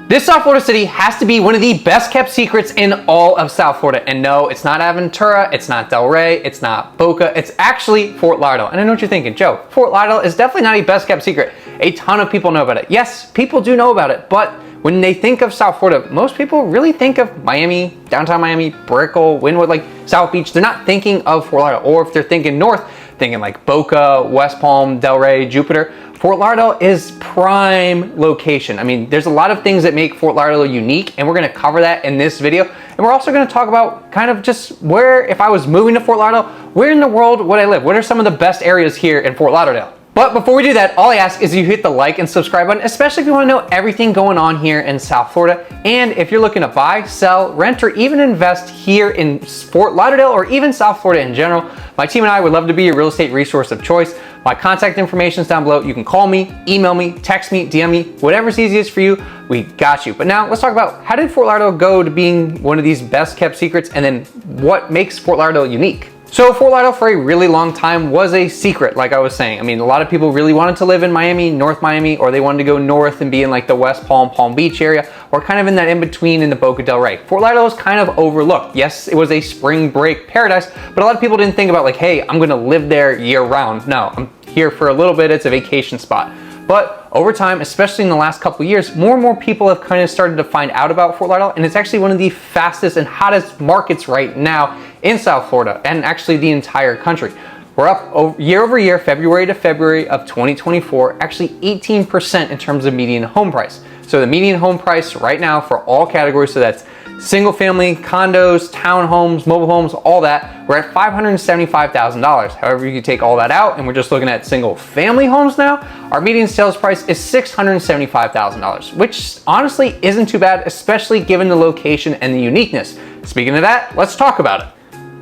This South Florida city has to be one of the best kept secrets in all of South Florida. And no, it's not Aventura, it's not Delray, it's not Boca, it's actually Fort Lauderdale. And I know what you're thinking, Joe, Fort Lauderdale is definitely not a best kept secret. A ton of people know about it. Yes, people do know about it, but when they think of South Florida, most people really think of Miami, downtown Miami, Brickell, Wynwood, like South Beach. They're not thinking of Fort Lauderdale. Or if they're thinking north, thinking like Boca, West Palm, Delray, Jupiter. Fort Lauderdale is prime location. I mean, there's a lot of things that make Fort Lauderdale unique, and we're gonna cover that in this video. And we're also gonna talk about kind of just where, if I was moving to Fort Lauderdale, where in the world would I live? What are some of the best areas here in Fort Lauderdale? But before we do that, all I ask is you hit the like and subscribe button, especially if you want to know everything going on here in South Florida. And if you're looking to buy, sell, rent, or even invest here in Fort Lauderdale or even South Florida in general, my team and I would love to be your real estate resource of choice. My contact information is down below. You can call me, email me, text me, DM me, whatever's easiest for you, we got you. But now let's talk about how did Fort Lauderdale go to being one of these best kept secrets, and then what makes Fort Lauderdale unique? So Fort Lauderdale for a really long time was a secret, like I was saying. I mean, a lot of people really wanted to live in Miami, North Miami, or they wanted to go north and be in like the West Palm, Palm Beach area, or kind of in that in-between in the Boca del Rey. Fort Lauderdale was kind of overlooked. Yes, it was a spring break paradise, but a lot of people didn't think about like, hey, I'm gonna live there year round. No, I'm here for a little bit, it's a vacation spot. But over time, especially in the last couple of years, more and more people have kind of started to find out about Fort Lauderdale, and it's actually one of the fastest and hottest markets right now in South Florida, and actually the entire country. We're up year over year, February to February of 2024, actually 18% in terms of median home price. So the median home price right now for all categories, so that's single family, condos, townhomes, mobile homes, all that, we're at $575,000. However, you can take all that out and we're just looking at single family homes now. Our median sales price is $675,000, which honestly isn't too bad, especially given the location and the uniqueness. Speaking of that, let's talk about it.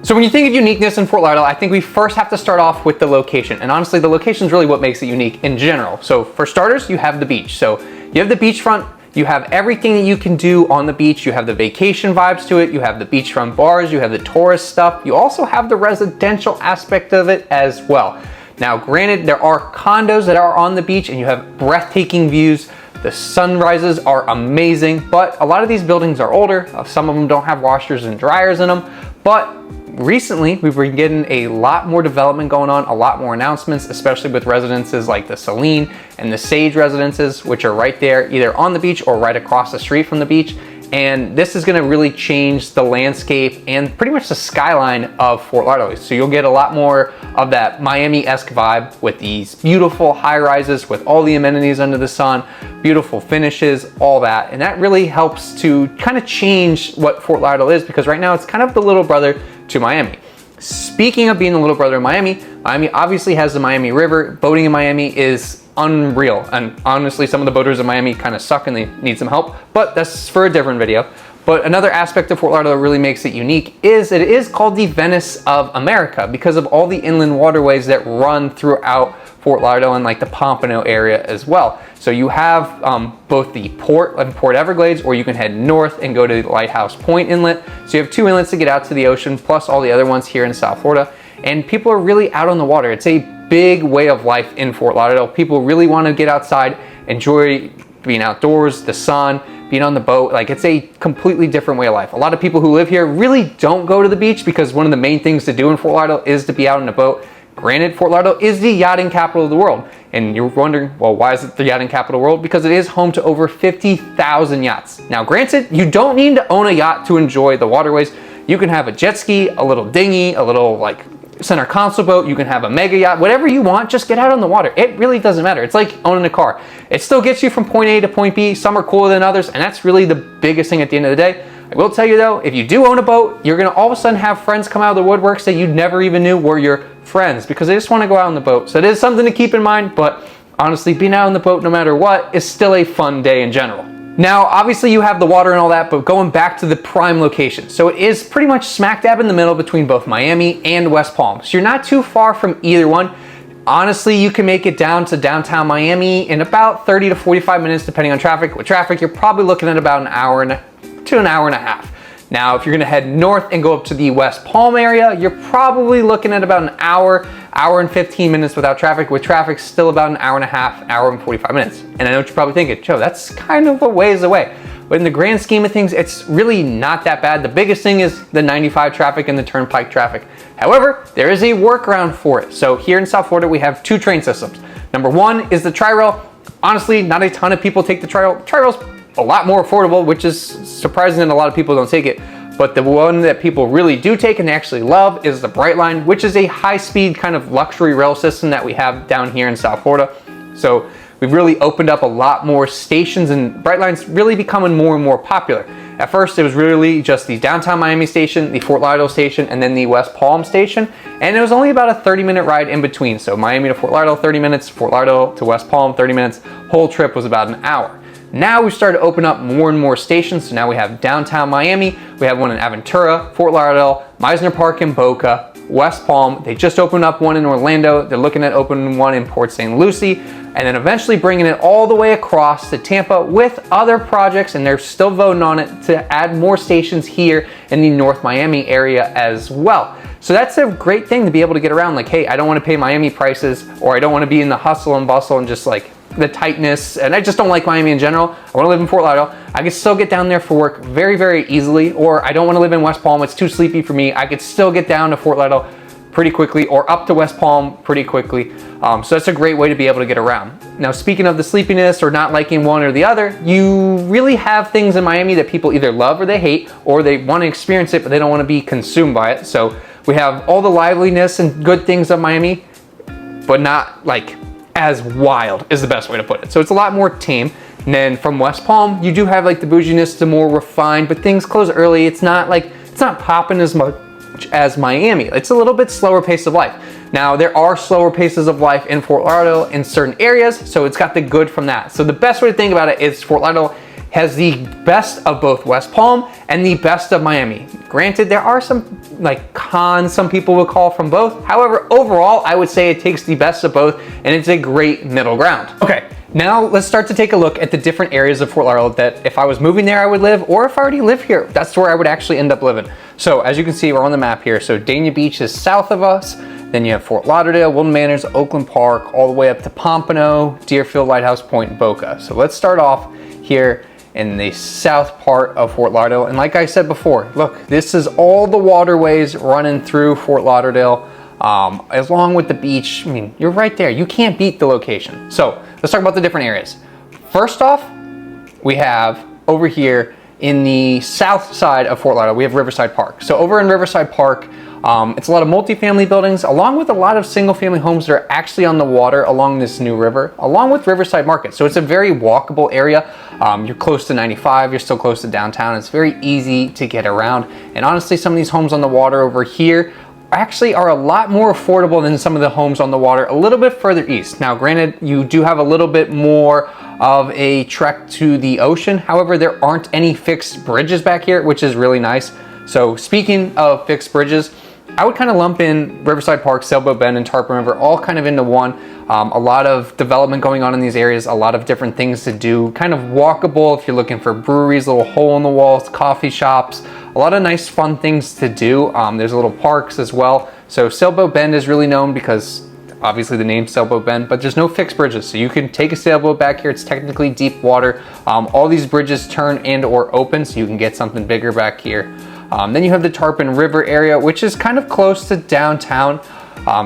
So when you think of uniqueness in Fort Lauderdale, I think we first have to start off with the location. And honestly, the location is really what makes it unique in general. So for starters, you have the beach. So you have the beachfront. You have everything that you can do on the beach. You have the vacation vibes to it. You have the beachfront bars. You have the tourist stuff. You also have the residential aspect of it as well. Now, granted, there are condos that are on the beach and you have breathtaking views. The sunrises are amazing, but a lot of these buildings are older. Some of them don't have washers and dryers in them. But recently, we've been getting a lot more development going on, a lot more announcements, especially with residences like the Celine and the Sage residences, which are right there, either on the beach or right across the street from the beach. And this is gonna really change the landscape and pretty much the skyline of Fort Lauderdale. So you'll get a lot more of that Miami-esque vibe with these beautiful high rises with all the amenities under the sun, beautiful finishes, all that. And that really helps to kind of change what Fort Lauderdale is, because right now it's kind of the little brother to Miami. Speaking of being the little brother of Miami, Miami obviously has the Miami River. Boating in Miami is unreal, and honestly some of the boaters in Miami kind of suck and they need some help, but that's for a different video. But another aspect of Fort Lauderdale that really makes it unique is it is called the Venice of America because of all the inland waterways that run throughout Fort Lauderdale and like the Pompano area as well. So you have both the port and Port Everglades, or you can head north and go to Lighthouse Point Inlet. So you have two inlets to get out to the ocean, plus all the other ones here in South Florida. And people are really out on the water. It's a big way of life in Fort Lauderdale. People really want to get outside, enjoy being outdoors, the sun, being on the boat. Like, it's a completely different way of life. A lot of people who live here really don't go to the beach because one of the main things to do in Fort Lauderdale is to be out on a boat. Granted, Fort Lauderdale is the yachting capital of the world. And you're wondering, well, why is it the yachting capital of the world? Because it is home to over 50,000 yachts. Now, granted, you don't need to own a yacht to enjoy the waterways. You can have a jet ski, a little dinghy, a little like center console boat. You can have a mega yacht, whatever you want, just get out on the water. It really doesn't matter. It's like owning a car. It still gets you from point A to point B. Some are cooler than others, and that's really the biggest thing at the end of the day. I will tell you though, if you do own a boat, you're gonna all of a sudden have friends come out of the woodworks that you never even knew were your friends because they just wanna go out on the boat. So it is something to keep in mind, but honestly, being out on the boat no matter what is still a fun day in general. Now, obviously you have the water and all that, but going back to the prime location. So it is pretty much smack dab in the middle between both Miami and West Palm. So you're not too far from either one. Honestly, you can make it down to downtown Miami in about 30 to 45 minutes, depending on traffic. With traffic, you're probably looking at about an hour to an hour and a half. Now, if you're gonna head north and go up to the West Palm area, you're probably looking at about an hour and 15 minutes without traffic. With traffic, still about an hour and a half, hour and 45 minutes. And I know what you're probably thinking, Joe, that's kind of a ways away. but in the grand scheme of things, it's really not that bad. The biggest thing is the 95 traffic and the turnpike traffic. However, there is a workaround for it. So here in South Florida, we have two train systems. Number one is the Tri-Rail. Honestly, not a ton of people take the Tri-Rail. Tri-Rail's a lot more affordable, which is surprising that a lot of people don't take it. But the one that people really do take and they actually love is the Brightline, which is a high-speed kind of luxury rail system that we have down here in South Florida. So we've really opened up a lot more stations, and Brightline's really becoming more and more popular. At first, it was really just the downtown Miami station, the Fort Lauderdale station, and then the West Palm station. And it was only about a 30-minute ride in between. So Miami to Fort Lauderdale, 30 minutes, Fort Lauderdale to West Palm, 30 minutes. Whole trip was about an hour. Now we've started to open up more and more stations. So now we have downtown Miami, we have one in Aventura, Fort Lauderdale, Meisner Park in Boca, West Palm. They just opened up one in Orlando. They're looking at opening one in Port St. Lucie, and then eventually bringing it all the way across to Tampa with other projects, and they're still voting on it to add more stations here in the North Miami area as well. So that's a great thing to be able to get around. Like, hey, I don't want to pay Miami prices, or I don't want to be in the hustle and bustle and just like the tightness, and I just don't like Miami in general. I want to live in Fort Lauderdale. I can still get down there for work very, very easily, or I don't want to live in West Palm. It's too sleepy for me. I could still get down to Fort Lauderdale pretty quickly, or up to West Palm pretty quickly. So that's a great way to be able to get around. Now, speaking of the sleepiness or not liking one or the other, you really have things in Miami that people either love or they hate, or they want to experience it, but they don't want to be consumed by it. So we have all the liveliness and good things of Miami, but not like as wild is the best way to put it. So it's a lot more tame. And then from West Palm, you do have like the bouginess, the more refined, but things close early. It's not popping as much as Miami. It's a little bit slower pace of life. Now, there are slower paces of life in Fort Lauderdale in certain areas, so it's got the good from that. So the best way to think about it is Fort Lauderdale has the best of both West Palm and the best of Miami. Granted, there are some like cons some people would call from both. However, overall, I would say it takes the best of both, and it's a great middle ground. Okay, now let's start to take a look at the different areas of Fort Lauderdale that if I was moving there, I would live, or if I already live here, that's where I would actually end up living. So as you can see, we're on the map here. So Dania Beach is south of us. Then you have Fort Lauderdale, Woodland Manors, Oakland Park, all the way up to Pompano, Deerfield, Lighthouse Point, Boca. So let's start off here in the south part of Fort Lauderdale. And like I said before, look, this is all the waterways running through Fort Lauderdale, along with the beach. I mean, you're right there. You can't beat the location. So let's talk about the different areas. First off, we have over here in the south side of Fort Lauderdale, we have Riverside Park. So over in Riverside Park, it's a lot of multifamily buildings, along with a lot of single family homes that are actually on the water along this new river, along with Riverside Market. So it's a very walkable area. You're close to 95, you're still close to downtown. It's very easy to get around. And honestly, some of these homes on the water over here actually are a lot more affordable than some of the homes on the water a little bit further east. Now, granted, you do have a little bit more of a trek to the ocean. However, there aren't any fixed bridges back here, which is really nice. So speaking of fixed bridges, I would kind of lump in Riverside Park, Sailboat Bend, and Tarpon River all kind of into one. A lot of development going on in these areas, a lot of different things to do, kind of walkable if you're looking for breweries, little hole in the walls, coffee shops, a lot of nice fun things to do. There's little parks as well. So Sailboat Bend is really known because obviously the name Sailboat Bend, but there's no fixed bridges. So you can take a sailboat back here. It's technically deep water. All these bridges turn and or open, so you can get something bigger back here. Then you have the Tarpon River area, which is kind of close to downtown.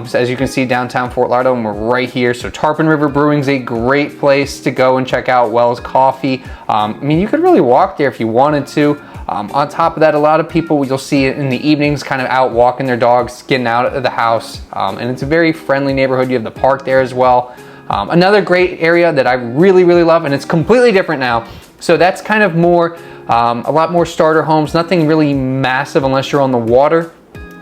So as you can see, downtown Fort Lauderdale, and we're right here. So Tarpon River Brewing's a great place to go and check out. Wells Coffee. I mean, you could really walk there if you wanted to. On top of that, a lot of people you'll see in the evenings kind of out walking their dogs, getting out of the house. And it's a very friendly neighborhood. You have the park there as well. Another great area that I really, really love, and it's completely different now. So that's kind of more, a lot more starter homes, nothing really massive unless you're on the water.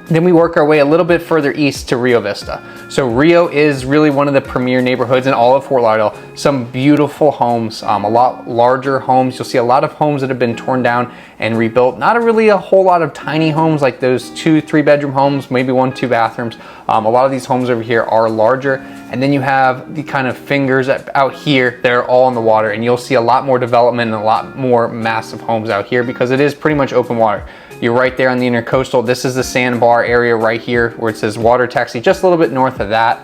Then we work our way a little bit further east to Rio Vista. So Rio is really one of the premier neighborhoods in all of Fort Lauderdale. Some beautiful homes, a lot larger homes. You'll see a lot of homes that have been torn down and rebuilt. Not really a whole lot of tiny homes like those 2-3 bedroom homes, maybe 1-2 bathrooms. A lot of these homes over here are larger. And then you have the kind of fingers out here that are all on the water, and you'll see a lot more development and a lot more massive homes out here because it is pretty much open water. You're right there on the intercoastal. This is the sandbar area right here where it says water taxi, just a little bit north of that.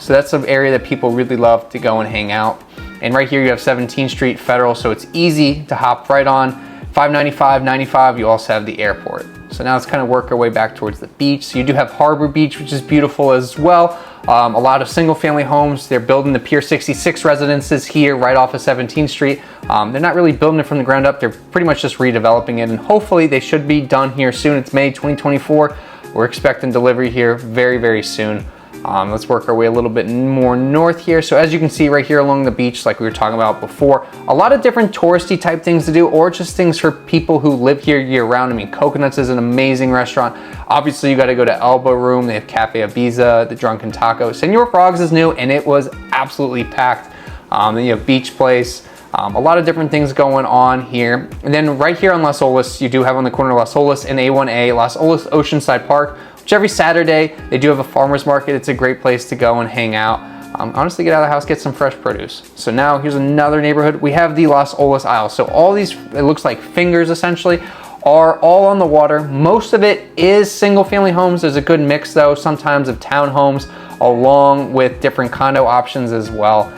So that's an area that people really love to go and hang out. And right here you have 17th Street Federal, so it's easy to hop right on. 595, 95, you also have the airport. So now let's kind of work our way back towards the beach. So you do have Harbor Beach, which is beautiful as well. A lot of single family homes. They're building the Pier 66 residences here right off of 17th Street. They're not really building it from the ground up. They're pretty much just redeveloping it, and hopefully they should be done here soon. It's May 2024. We're expecting delivery here very, very soon. Let's work our way a little bit more north here. So as you can see right here along the beach, like we were talking about before, a lot of different touristy type things to do, or just things for people who live here year round. I mean, Coconuts is an amazing restaurant. Obviously you got to go to Elbow Room. They have Cafe Ibiza, the Drunken Taco. Senor Frogs is new and it was absolutely packed. Then you have Beach Place. A lot of different things going on here. And then right here on Las Olas, you do have on the corner of Las Olas and A1A, Las Olas Oceanside Park, which every Saturday they do have a farmer's market. It's a great place to go and hang out. Honestly, get out of the house, get some fresh produce. So now here's another neighborhood. We have the Las Olas Isle. So all these, it looks like fingers essentially, are all on the water. Most of it is single family homes. There's a good mix though, sometimes of townhomes, along with different condo options as well.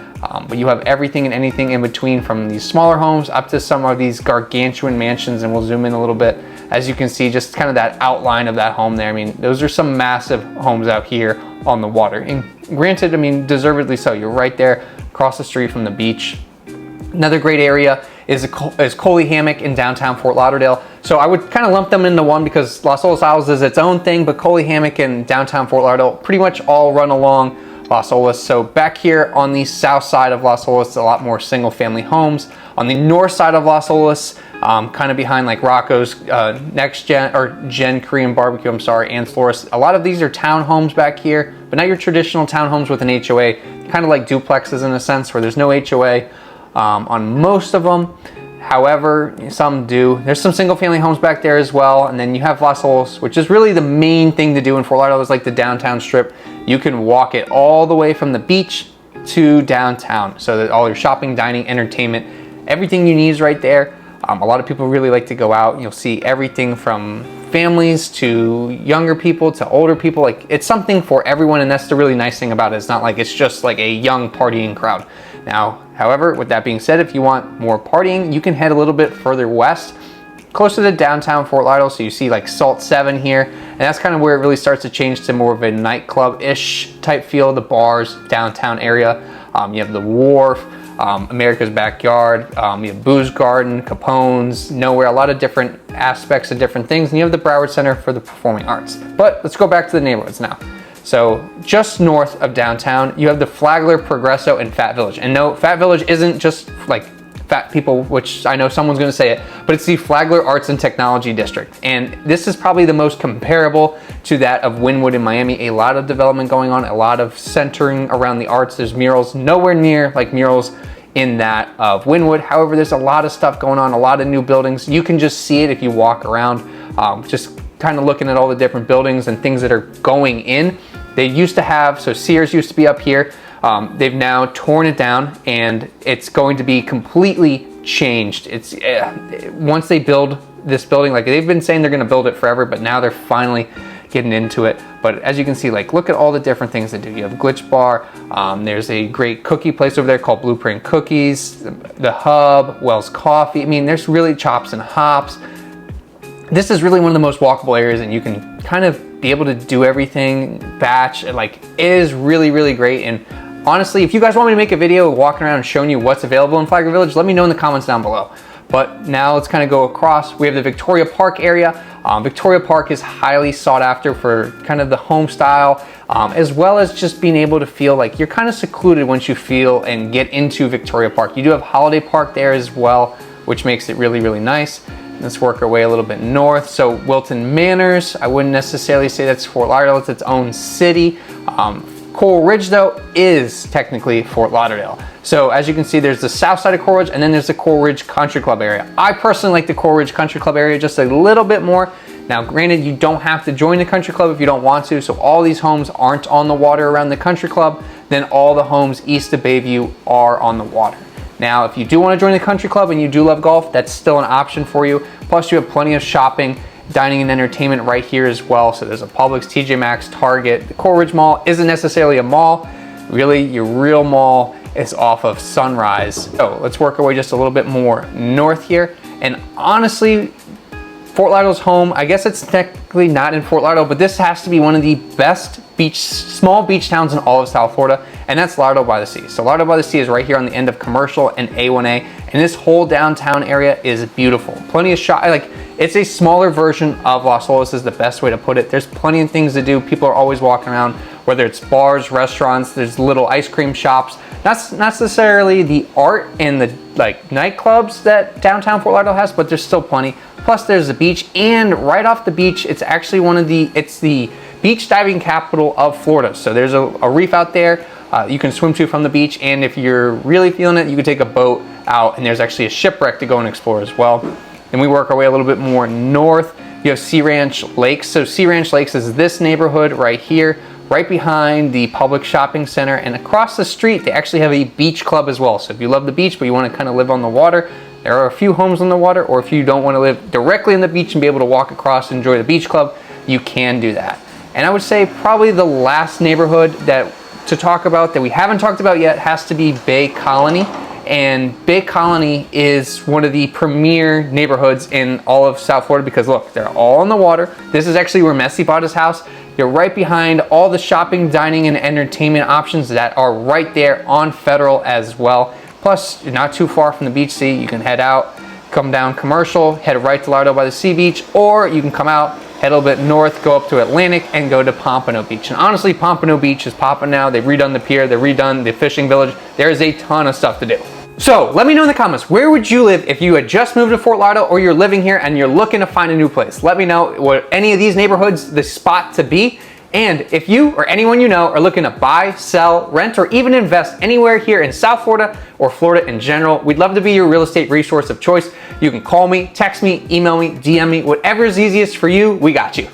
But you have everything and anything in between, from these smaller homes up to some of these gargantuan mansions, and we'll zoom in a little bit. As you can see, just kind of that outline of that home there. I mean, those are some massive homes out here on the water. And granted, I mean, deservedly so. You're right there across the street from the beach. Another great area is Coley Hammock in downtown Fort Lauderdale. So I would kind of lump them into one because Las Olas Isles is its own thing, but Coley Hammock and downtown Fort Lauderdale pretty much all run along Las Olas. So back here on the south side of Las Olas, a lot more single family homes. On the north side of Las Olas, kind of behind like Rocco's Next Gen or Gen Korean Barbecue, I'm sorry, and Flores. A lot of these are townhomes back here, but not your traditional townhomes with an HOA, kind of like duplexes in a sense where there's no HOA on most of them. However, some do. There's some single family homes back there as well. And then you have Las Olas, which is really the main thing to do in Fort Lauderdale, is like the downtown strip. You can walk it all the way from the beach to downtown. So that all your shopping, dining, entertainment, everything you need is right there. A lot of people really like to go out. You'll see everything from families to younger people to older people. Like, it's something for everyone, and that's the really nice thing about it. It's not like it's just like a young partying crowd. Now, however, with that being said, if you want more partying, you can head a little bit further west, closer to downtown Fort Lauderdale. So you see like Salt 7 here, and that's kind of where it really starts to change to more of a nightclub-ish type feel, the bars, downtown area. You have the Wharf, America's Backyard, you have Booze Garden, Capone's, Nowhere, a lot of different aspects of different things. And you have the Broward Center for the Performing Arts. But let's go back to the neighborhoods now. So just north of downtown, you have the Flagler, Progresso, and Fat Village. And no, Fat Village isn't just like fat people, which I know someone's gonna say it, but it's the Flagler Arts and Technology District. And this is probably the most comparable to that of Wynwood in Miami. A lot of development going on, a lot of centering around the arts. There's murals, nowhere near like murals in that of Wynwood. However, there's a lot of stuff going on, a lot of new buildings. You can just see it if you walk around, just kind of looking at all the different buildings and things that are going in. They used to have, so Sears used to be up here. They've now torn it down and it's going to be completely changed. It's once they build this building, like they've been saying they're going to build it forever, but now they're finally getting into it. But as you can see, like look at all the different things they do. You have Glitch Bar. There's a great cookie place over there called Blueprint Cookies. The Hub, Wells Coffee. I mean, there's really Chops and Hops. This is really one of the most walkable areas, and you can kind of be able to do everything batch. Like, it is really, really great. And honestly, if you guys want me to make a video walking around and showing you what's available in Flagler Village, let me know in the comments down below. But now let's kind of go across. We have the Victoria Park area. Victoria Park is highly sought after for kind of the home style, as well as just being able to feel like you're kind of secluded once you feel and get into Victoria Park. You do have Holiday Park there as well, which makes it really, really nice. Let's work our way a little bit north. So Wilton Manors, I wouldn't necessarily say that's Fort Lauderdale, it's its own city. Coral Ridge though is technically Fort Lauderdale. So as you can see, there's the south side of Coral Ridge and then there's the Coral Ridge Country Club area. I personally like the Coral Ridge Country Club area just a little bit more. Now granted, you don't have to join the country club if you don't want to. So all these homes aren't on the water around the country club. Then all the homes east of Bayview are on the water. Now, if you do want to join the country club and you do love golf, that's still an option for you. Plus, you have plenty of shopping, dining, and entertainment right here as well. So there's a Publix, TJ Maxx, Target. The Coral Ridge Mall isn't necessarily a mall. Really, your real mall is off of Sunrise. So let's work our way just a little bit more north here. And honestly, Fort Lauderdale's home. I guess it's technically not in Fort Lauderdale, but this has to be one of the best small beach towns in all of South Florida, and that's Lauderdale by the Sea. So Lauderdale by the Sea is right here on the end of Commercial and A1A, and this whole downtown area is beautiful. Plenty of it's a smaller version of Los Olas is the best way to put it. There's plenty of things to do. People are always walking around, whether it's bars, restaurants, there's little ice cream shops. Not necessarily the art and the nightclubs that downtown Fort Lauderdale has, but there's still plenty. Plus there's the beach, and right off the beach, it's actually it's the beach diving capital of Florida. So there's a reef out there you can swim to from the beach, and if you're really feeling it, you can take a boat out, and there's actually a shipwreck to go and explore as well. And we work our way a little bit more north. You have Sea Ranch Lakes. So Sea Ranch Lakes is this neighborhood right here, right behind the public shopping center, and across the street they actually have a beach club as well. So if you love the beach but you want to kind of live on the water, there are a few homes on the water, or if you don't want to live directly on the beach and be able to walk across and enjoy the beach club, you can do that. And I would say probably the last neighborhood to talk about that we haven't talked about yet has to be Bay Colony. And Bay Colony is one of the premier neighborhoods in all of South Florida because look, they're all on the water. This is actually where Messi bought his house. You're right behind all the shopping, dining, and entertainment options that are right there on Federal as well. Plus, you're not too far from the beach, see, you can head out, come down Commercial, head right to Lauderdale by the Sea Beach, or you can come out, head a little bit north, go up to Atlantic, and go to Pompano Beach. And honestly, Pompano Beach is popping now. They've redone the pier, they've redone the fishing village. There's a ton of stuff to do. So let me know in the comments, where would you live if you had just moved to Fort Lauderdale, or you're living here and you're looking to find a new place? Let me know what any of these neighborhoods the spot to be. And if you or anyone you know are looking to buy, sell, rent, or even invest anywhere here in South Florida or Florida in general, we'd love to be your real estate resource of choice. You can call me, text me, email me, DM me, whatever is easiest for you, we got you.